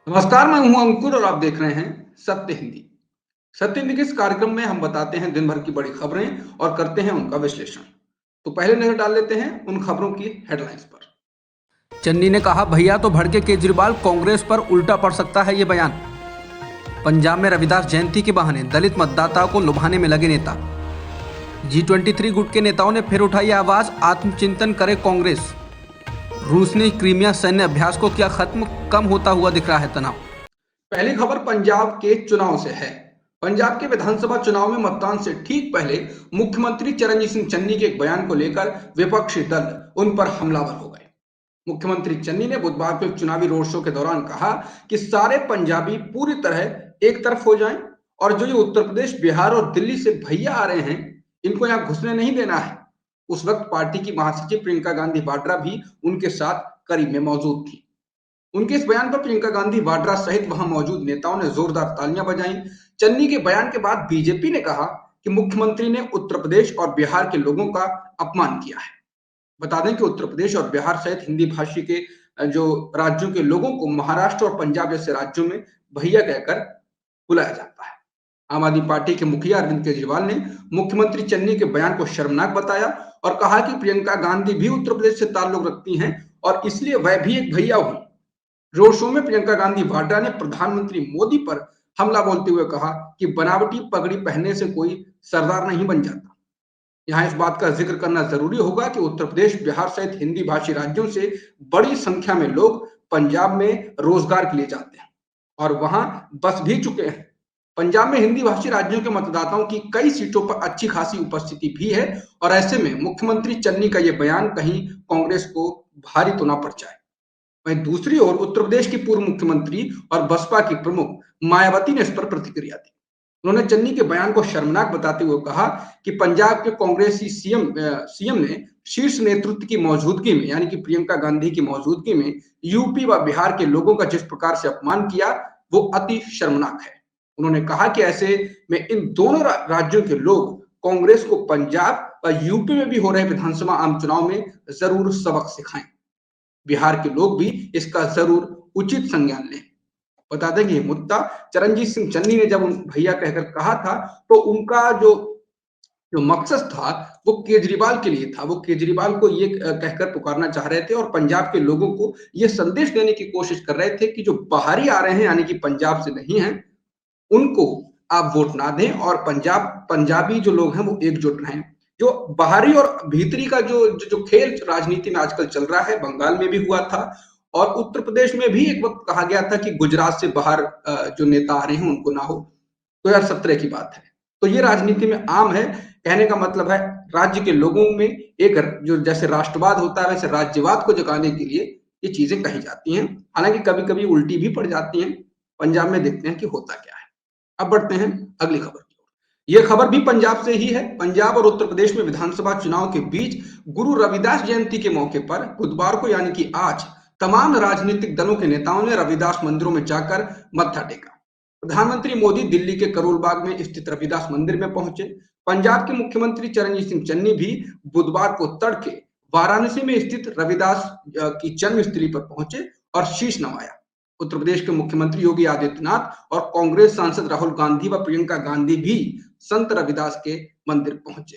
नमस्कार, मैं हूं अंकुर और आप देख रहे हैं सत्य हिंदी। सत्य हिंदी के इस कार्यक्रम में हम बताते हैं दिन भर की बड़ी खबरें और करते हैं उनका विश्लेषण। तो पहले नजर डाल लेते हैं उन खबरों की हेडलाइंस पर। चन्नी ने कहा, भैया तो भड़के केजरीवाल, कांग्रेस पर उल्टा पड़ सकता है ये बयान। पंजाब में रविदास जयंती के बहाने दलित मतदाताओं को लुभाने में लगे नेता। G23 गुट के नेताओं ने फिर उठाई आवाज, आत्मचिंतन करे कांग्रेस। रूस ने क्रीमिया सैन्य अभ्यास को किया खत्म, कम होता हुआ दिख रहा है तनाव। पहली खबर पंजाब के चुनाव से है। पंजाब के विधानसभा चुनाव में मतदान से ठीक पहले मुख्यमंत्री चरणजीत सिंह चन्नी के एक बयान को लेकर विपक्षी दल उन पर हमलावर हो गए। मुख्यमंत्री चन्नी ने बुधवार को एक चुनावी रोड शो के दौरान कहा कि सारे पंजाबी पूरी तरह एक तरफ हो जाएं और जो ये उत्तर प्रदेश, बिहार और दिल्ली से भैया आ रहे हैं, इनको यहाँ घुसने नहीं देना है। उस वक्त पार्टी की महासचिव प्रियंका गांधी वाड्रा भी उनके साथ करीब में मौजूद थी। उनके इस बयान पर प्रियंका गांधी वाड्रा सहित वहां मौजूद नेताओं ने जोरदार तालियां बजाईं। चन्नी के बयान के बाद बीजेपी ने कहा कि मुख्यमंत्री ने उत्तर प्रदेश और बिहार के लोगों का अपमान किया है। बता दें कि उत्तर प्रदेश और बिहार सहित हिंदी भाषी के जो राज्यों के लोगों को महाराष्ट्र और पंजाब जैसे राज्यों में भैया कहकर बुलाया जाता है। आम आदमी पार्टी के मुखिया अरविंद केजरीवाल ने मुख्यमंत्री चन्नी के बयान को शर्मनाक बताया और कहा कि प्रियंका गांधी भी उत्तर प्रदेश से ताल्लुक रखती हैं और इसलिए वह भी एक भैया हुई। रोड शो में प्रियंका गांधी वाड्रा ने प्रधानमंत्री मोदी पर हमला बोलते हुए कहा कि बनावटी पगड़ी पहनने से कोई सरदार नहीं बन जाता। यहाँ इस बात का जिक्र करना जरूरी होगा कि उत्तर प्रदेश, बिहार सहित हिंदी भाषी राज्यों से बड़ी संख्या में लोग पंजाब में रोजगार के लिए जाते हैं और वहां बस भी चुके हैं। पंजाब में हिंदी भाषी राज्यों के मतदाताओं की कई सीटों पर अच्छी खासी उपस्थिति भी है और ऐसे में मुख्यमंत्री चन्नी का यह बयान कहीं कांग्रेस को भारी तो ना पड़ जाए। वहीं दूसरी ओर उत्तर प्रदेश की पूर्व मुख्यमंत्री और बसपा की प्रमुख मायावती ने इस पर प्रतिक्रिया दी। उन्होंने चन्नी के बयान को शर्मनाक बताते हुए कहा कि पंजाब के कांग्रेसी सीएम ने शीर्ष नेतृत्व की मौजूदगी में, यानी कि प्रियंका गांधी की मौजूदगी में, यूपी व बिहार के लोगों का जिस प्रकार से अपमान किया वो अति शर्मनाक है। उन्होंने कहा कि ऐसे में इन दोनों राज्यों के लोग कांग्रेस को पंजाब व यूपी में भी हो रहे विधानसभा आम चुनाव में जरूर सबक सिखाएं। बिहार के लोग भी इसका जरूर उचित संज्ञान लें। बता दें कि ये मुद्दा चरणजीत सिंह चन्नी ने जब उन भैया कहकर कहा था तो उनका जो जो मकसद था वो केजरीवाल के लिए था। वो केजरीवाल को ये कहकर पुकारना चाह रहे थे और पंजाब के लोगों को ये संदेश देने की कोशिश कर रहे थे कि जो बाहरी आ रहे हैं, यानी कि पंजाब से नहीं है, उनको आप वोट ना दें और पंजाबी जो लोग हैं वो एकजुट रहें। जो बाहरी और भीतरी का जो खेल राजनीति में आजकल चल रहा है, बंगाल में भी हुआ था और उत्तर प्रदेश में भी एक वक्त कहा गया था कि गुजरात से बाहर जो नेता आ रहे हैं उनको ना हो। 2017 की बात है। तो ये राजनीति में आम है। कहने का मतलब है राज्य के लोगों में एक जो जैसे राष्ट्रवाद होता है वैसे राज्यवाद को जगाने के लिए ये चीजें कही जाती हैं। हालांकि कभी कभी उल्टी भी पड़ जाती हैं। पंजाब में देखते हैं कि होता क्या है। अब बढ़ते हैं अगली खबर की ओर। यह खबर भी पंजाब से ही है। पंजाब और उत्तर प्रदेश में विधानसभा चुनाव के बीच गुरु रविदास जयंती के मौके पर बुधवार को, यानी कि आज, तमाम राजनीतिक दलों के नेताओं ने रविदास मंदिरों में जाकर मत्था टेका। प्रधानमंत्री मोदी दिल्ली के करोल बाग में स्थित रविदास मंदिर में पहुंचे। पंजाब के मुख्यमंत्री चरणजीत सिंह चन्नी भी बुधवार को तड़के वाराणसी में स्थित रविदास की जन्मस्थली पर पहुंचे और शीश नवाया। उत्तर प्रदेश के मुख्यमंत्री योगी आदित्यनाथ और कांग्रेस सांसद राहुल गांधी व प्रियंका गांधी भी संत रविदास के मंदिर पहुंचे।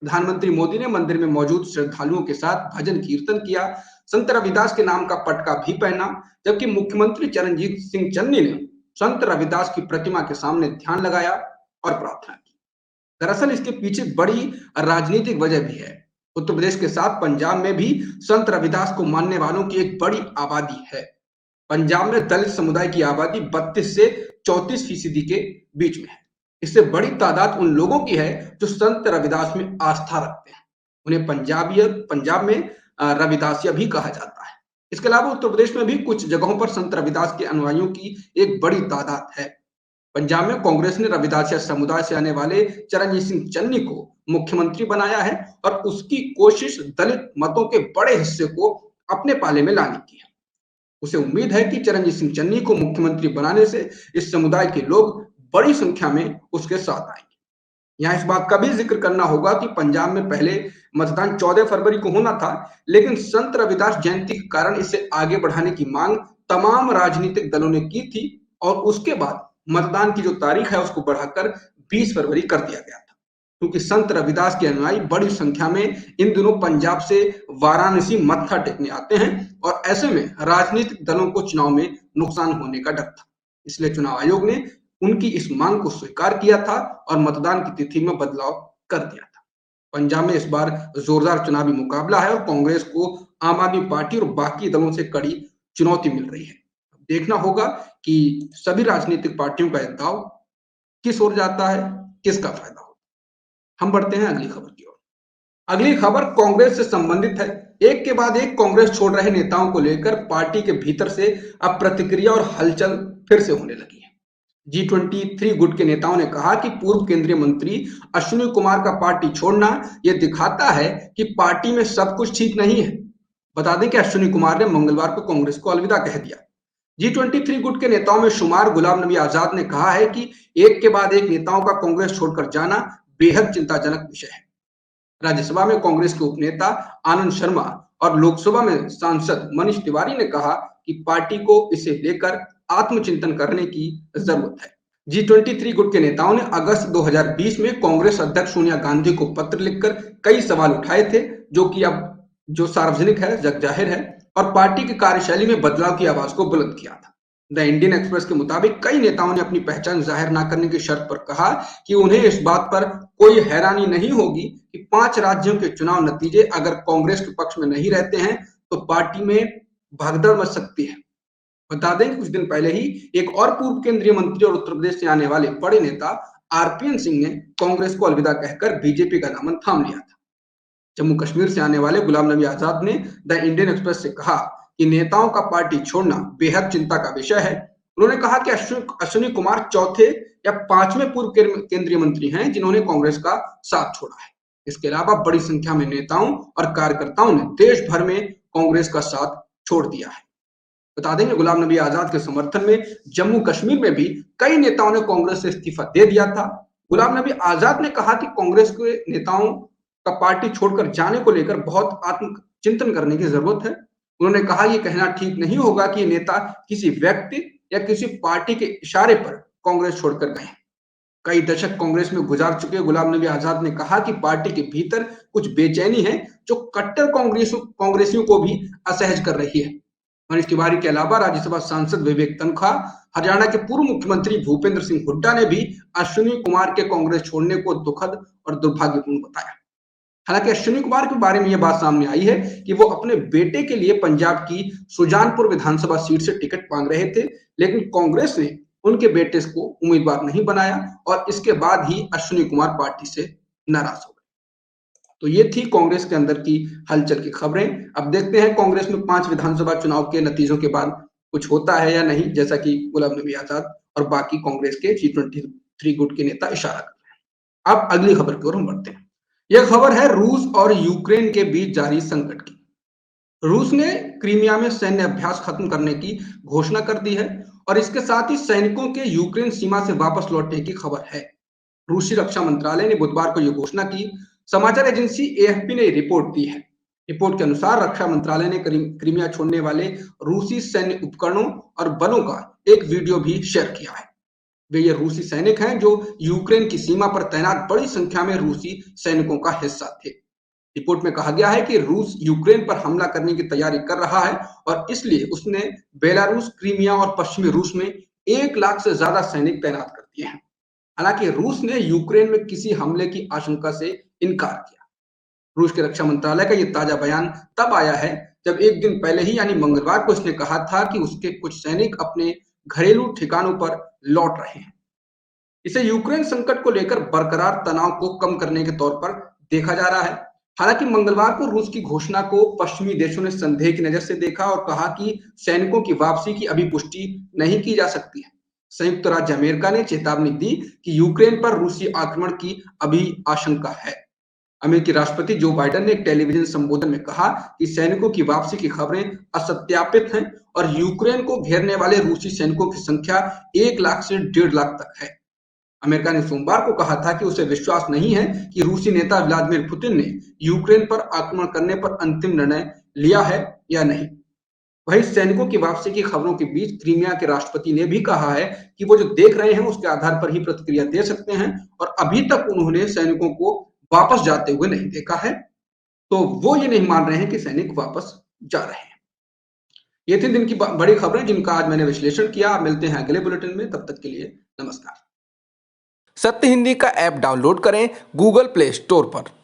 प्रधानमंत्री मोदी ने मंदिर में मौजूद श्रद्धालुओं के साथ भजन कीर्तन किया, संत रविदास के नाम का पटका भी पहना, जबकि मुख्यमंत्री चरणजीत सिंह चन्नी ने संत रविदास की प्रतिमा के सामने ध्यान लगाया और प्रार्थना की। दरअसल इसके पीछे बड़ी राजनीतिक वजह भी है। उत्तर प्रदेश के साथ पंजाब में भी संत रविदास को मानने वालों की एक बड़ी आबादी है। पंजाब में दलित समुदाय की आबादी 32 से 34% के बीच में है। इससे बड़ी तादाद उन लोगों की है जो संत रविदास में आस्था रखते हैं। उन्हें पंजाब में रविदासिया भी कहा जाता है। इसके अलावा उत्तर प्रदेश में भी कुछ जगहों पर संत रविदास के अनुयायियों की एक बड़ी तादाद है। पंजाब में कांग्रेस ने रविदासिया समुदाय से आने वाले चरणजीत सिंह चन्नी को मुख्यमंत्री बनाया है और उसकी कोशिश दलित मतों के बड़े हिस्से को अपने पाले में लाने की है। उसे उम्मीद है कि चरणजीत सिंह चन्नी को मुख्यमंत्री बनाने से इस समुदाय के लोग बड़ी संख्या में उसके साथ आएंगे। यहाँ इस बात का भी जिक्र करना होगा कि पंजाब में पहले मतदान 14 फरवरी को होना था, लेकिन संत रविदास जयंती के कारण इसे आगे बढ़ाने की मांग तमाम राजनीतिक दलों ने की थी और उसके बाद मतदान की जो तारीख है उसको बढ़ाकर 20 फरवरी कर दिया गया था, क्योंकि संत रविदास के अनुयायी बड़ी संख्या में इन दिनों पंजाब से वाराणसी मत्था टेकने आते हैं और ऐसे में राजनीतिक दलों को चुनाव में नुकसान होने का डर था। इसलिए चुनाव आयोग ने उनकी इस मांग को स्वीकार किया था और मतदान की तिथि में बदलाव कर दिया था। पंजाब में इस बार जोरदार चुनावी मुकाबला है और कांग्रेस को आम आदमी पार्टी और बाकी दलों से कड़ी चुनौती मिल रही है। देखना होगा कि सभी राजनीतिक पार्टियों का दाव किस ओर जाता है, किसका फायदा होगा। हम बढ़ते हैं अगली खबर की ओर। अगली खबर कांग्रेस से संबंधित है। एक के बाद एक कांग्रेस छोड़ रहे नेताओं को लेकर पार्टी के भीतर से अब प्रतिक्रिया और हलचल फिर से होने लगी है। G23 गुट के नेताओं ने कहा कि पूर्व केंद्रीय मंत्री अश्विनी कुमार का पार्टी छोड़ना यह दिखाता है कि पार्टी में सब कुछ ठीक नहीं है। बता दें कि अश्विनी कुमार ने मंगलवार को कांग्रेस को अलविदा कह दिया। G23 गुट के नेताओं में शुमार गुलाम नबी आजाद ने कहा है कि एक के बाद एक नेताओं का कांग्रेस छोड़कर जाना बेहद चिंताजनक विषय है। राज्यसभा में कांग्रेस के उपनेता आनंद शर्मा और लोकसभा में सांसद मनीष तिवारी ने कहा कि पार्टी को इसे लेकर आत्मचिंतन करने की जरूरत है। G23 गुट के नेताओं ने अगस्त 2020 में कांग्रेस अध्यक्ष सोनिया गांधी को पत्र लिखकर कई सवाल उठाए थे, जो कि अब जो सार्वजनिक है, जग जाहिर है, और पार्टी की कार्यशैली में बदलाव की आवाज को बुलंद किया था। द इंडियन एक्सप्रेस के मुताबिक कई नेताओं ने अपनी पहचान जाहिर न करने की शर्त पर कहा कि उन्हें इस बात पर कोई हैरानी नहीं होगी कि 5 राज्यों के चुनाव नतीजे अगर कांग्रेस के पक्ष में नहीं रहते हैं तो पार्टी में भगदड़ मच सकती है। बता दें कुछ दिन पहले ही एक और पूर्व केंद्रीय मंत्री और उत्तर प्रदेश से आने वाले बड़े नेता आरपीएन सिंह ने कांग्रेस को अलविदा कहकर बीजेपी का दामन थाम लिया था। जम्मू कश्मीर से आने वाले गुलाम नबी आजाद ने द इंडियन एक्सप्रेस से कहा कि नेताओं का पार्टी छोड़ना बेहद चिंता का विषय है। उन्होंने कहा कि अश्विनी कुमार चौथे या 5वें पूर्व केंद्रीय मंत्री हैं जिन्होंने कांग्रेस का साथ छोड़ा है। इसके अलावा बड़ी संख्या में नेताओं और कार्यकर्ताओं ने देश भर में कांग्रेस का साथ छोड़ दिया है। बता देंगे गुलाम नबी आजाद के समर्थन में जम्मू कश्मीर में भी कई नेताओं ने कांग्रेस से इस्तीफा दे दिया था। गुलाम नबी आजाद ने कहा कि कांग्रेस के नेताओं का पार्टी छोड़कर जाने को लेकर बहुत आत्मचिंतन करने की जरूरत है। उन्होंने कहा यह कहना ठीक नहीं होगा कि नेता किसी व्यक्ति या किसी पार्टी के इशारे पर कांग्रेस छोड़कर गए। कई दशक कांग्रेस में गुजार चुके गुलाम नबी आजाद ने कहा कि पार्टी के भीतर कुछ बेचैनी है जो कट्टर कांग्रेसियों को भी असहज कर रही है। मनीष तिवारी के अलावा राज्यसभा सांसद विवेक तनखा, हरियाणा के पूर्व मुख्यमंत्री भूपेंद्र सिंह हुड्डा ने भी अश्विनी कुमार के कांग्रेस छोड़ने को दुखद और दुर्भाग्यपूर्ण बताया। हालांकि अश्विनी कुमार के बारे में यह बात सामने आई है कि वो अपने बेटे के लिए पंजाब की सुजानपुर विधानसभा सीट से टिकट मांग रहे थे, लेकिन कांग्रेस ने उनके बेटे को उम्मीदवार नहीं बनाया और इसके बाद ही अश्विनी कुमार पार्टी से नाराज हो गए। तो ये थी कांग्रेस के अंदर की हलचल की खबरें। अब देखते हैं कांग्रेस में 5 विधानसभा चुनाव के नतीजों के बाद कुछ होता है या नहीं, जैसा कि गुलाम नबी आजाद और बाकी कांग्रेस के G23 गुट के नेता इशारा कर रहे हैं। अब अगली खबर की ओर हम बढ़ते हैं। यह खबर है रूस और यूक्रेन के बीच जारी संकट की। रूस ने क्रीमिया में सैन्य अभ्यास खत्म करने की घोषणा कर दी है और इसके साथ ही सैनिकों के यूक्रेन सीमा से वापस लौटने की खबर है। रूसी रक्षा मंत्रालय ने बुधवार को यह घोषणा की। समाचार एजेंसी एएफपी ने रिपोर्ट दी है। रिपोर्ट के अनुसार रक्षा मंत्रालय ने क्रीमिया छोड़ने वाले रूसी सैन्य उपकरणों और बलों का एक वीडियो भी शेयर किया है। वे ये रूसी सैनिक हैं जो यूक्रेन की सीमा पर तैनात बड़ी संख्या में रूसी सैनिकों का हिस्सा थे। रिपोर्ट में कहा गया है कि रूस यूक्रेन पर हमला करने की तैयारी कर रहा है और इसलिए उसने बेलारूस, क्रीमिया और पश्चिमी रूस में 1 लाख से ज्यादा सैनिक तैनात कर दिए हैं। हालांकि रूस ने यूक्रेन में किसी हमले की आशंका से इनकार किया। रूस के रक्षा मंत्रालय का यह ताजा बयान तब आया है जब एक दिन पहले ही यानी मंगलवार को उसने कहा था कि उसके कुछ सैनिक अपने घरेलू ठिकानों पर लौट रहे हैं। इसे यूक्रेन संकट को लेकर बरकरार तनाव को कम करने के तौर पर देखा जा रहा है। हालांकि मंगलवार को रूस की घोषणा को पश्चिमी देशों ने संदेह की नजर से देखा और कहा कि सैनिकों की वापसी की अभी पुष्टि नहीं की जा सकती है। संयुक्त राज्य अमेरिका ने चेतावनी दी कि यूक्रेन पर रूसी आक्रमण की अभी आशंका है। अमेरिकी राष्ट्रपति जो बाइडेन ने एक टेलीविजन संबोधन में कहा कि सैनिकों की वापसी की खबरें असत्यापित हैं और यूक्रेन को घेरने वाले रूसी सैनिकों की संख्या 1 लाख से 1.5 लाख तक है। अमेरिका ने सोमवार को कहा था कि उसे विश्वास नहीं है कि रूसी नेता व्लादिमीर पुतिन ने यूक्रेन पर आक्रमण करने पर अंतिम निर्णय लिया है या नहीं। वहीं सैनिकों की वापसी की खबरों के बीच क्रीमिया के राष्ट्रपति ने भी कहा है कि वो जो देख रहे हैं उसके आधार पर ही प्रतिक्रिया दे सकते हैं और अभी तक उन्होंने सैनिकों को वापस जाते हुए नहीं देखा है, तो वो ये नहीं मान रहे हैं कि सैनिक वापस जा रहे हैं। ये थी दिन की बड़ी खबरें जिनका आज मैंने विश्लेषण किया। आप मिलते हैं अगले बुलेटिन में, तब तक के लिए नमस्कार। सत्य हिंदी का ऐप डाउनलोड करें गूगल प्ले स्टोर पर।